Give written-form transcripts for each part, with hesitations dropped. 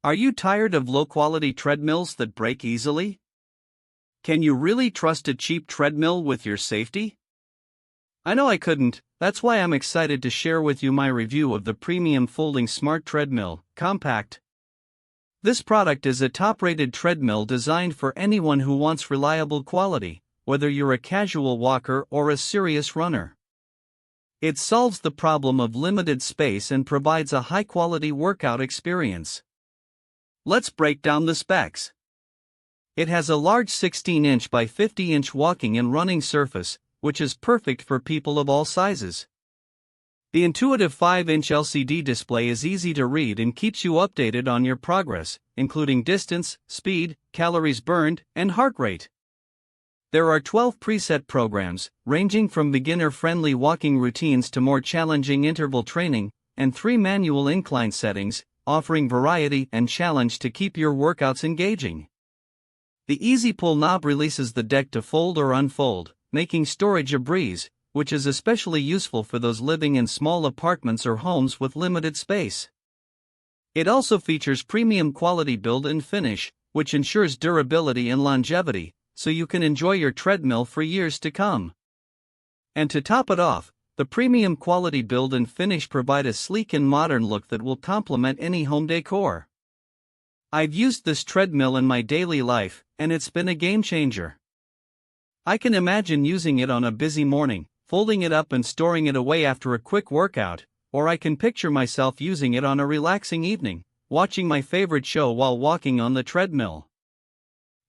Are you tired of low-quality treadmills that break easily? Can you really trust a cheap treadmill with your safety? I know I couldn't, that's why I'm excited to share with you my review of the Premium Folding Smart Treadmill, Compact. This product is a top-rated treadmill designed for anyone who wants reliable quality, whether you're a casual walker or a serious runner. It solves the problem of limited space and provides a high-quality workout experience. Let's break down the specs. It has a large 16-inch by 50-inch walking and running surface, which is perfect for people of all sizes. The intuitive 5-inch LCD display is easy to read and keeps you updated on your progress, including distance, speed, calories burned, and heart rate. There are 12 preset programs, ranging from beginner-friendly walking routines to more challenging interval training, and 3 manual incline settings, offering variety and challenge to keep your workouts engaging. The Easy Pull knob releases the deck to fold or unfold, making storage a breeze, which is especially useful for those living in small apartments or homes with limited space. It also features premium quality build and finish, which ensures durability and longevity, so you can enjoy your treadmill for years to come. And to top it off, the premium quality build and finish provide a sleek and modern look that will complement any home decor. I've used this treadmill in my daily life, and it's been a game changer. I can imagine using it on a busy morning, folding it up and storing it away after a quick workout, or I can picture myself using it on a relaxing evening, watching my favorite show while walking on the treadmill.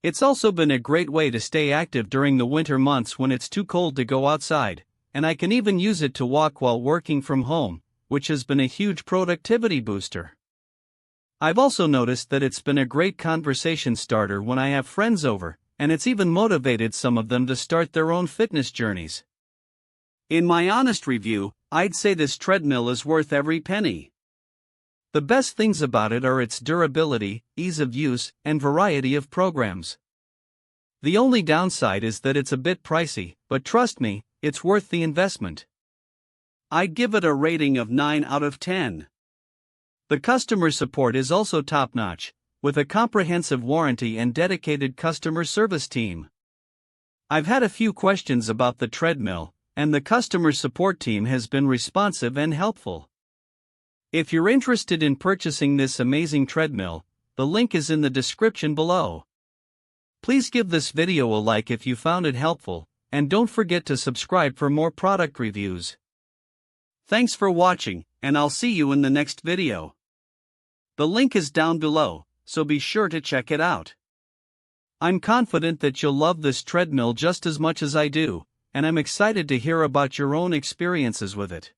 It's also been a great way to stay active during the winter months when it's too cold to go outside, and I can even use it to walk while working from home, which has been a huge productivity booster. I've also noticed that it's been a great conversation starter when I have friends over, and it's even motivated some of them to start their own fitness journeys. In my honest review, I'd say this treadmill is worth every penny. The best things about it are its durability, ease of use, and variety of programs. The only downside is that it's a bit pricey, but trust me, it's worth the investment. I'd give it a rating of 9 out of 10. The customer support is also top-notch, with a comprehensive warranty and dedicated customer service team. I've had a few questions about the treadmill, and the customer support team has been responsive and helpful. If you're interested in purchasing this amazing treadmill, the link is in the description below. Please give this video a like if you found it helpful, and don't forget to subscribe for more product reviews. Thanks for watching, and I'll see you in the next video. The link is down below, so be sure to check it out. I'm confident that you'll love this treadmill just as much as I do, and I'm excited to hear about your own experiences with it.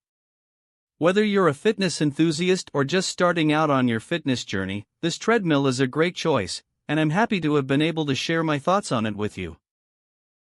Whether you're a fitness enthusiast or just starting out on your fitness journey, this treadmill is a great choice, and I'm happy to have been able to share my thoughts on it with you.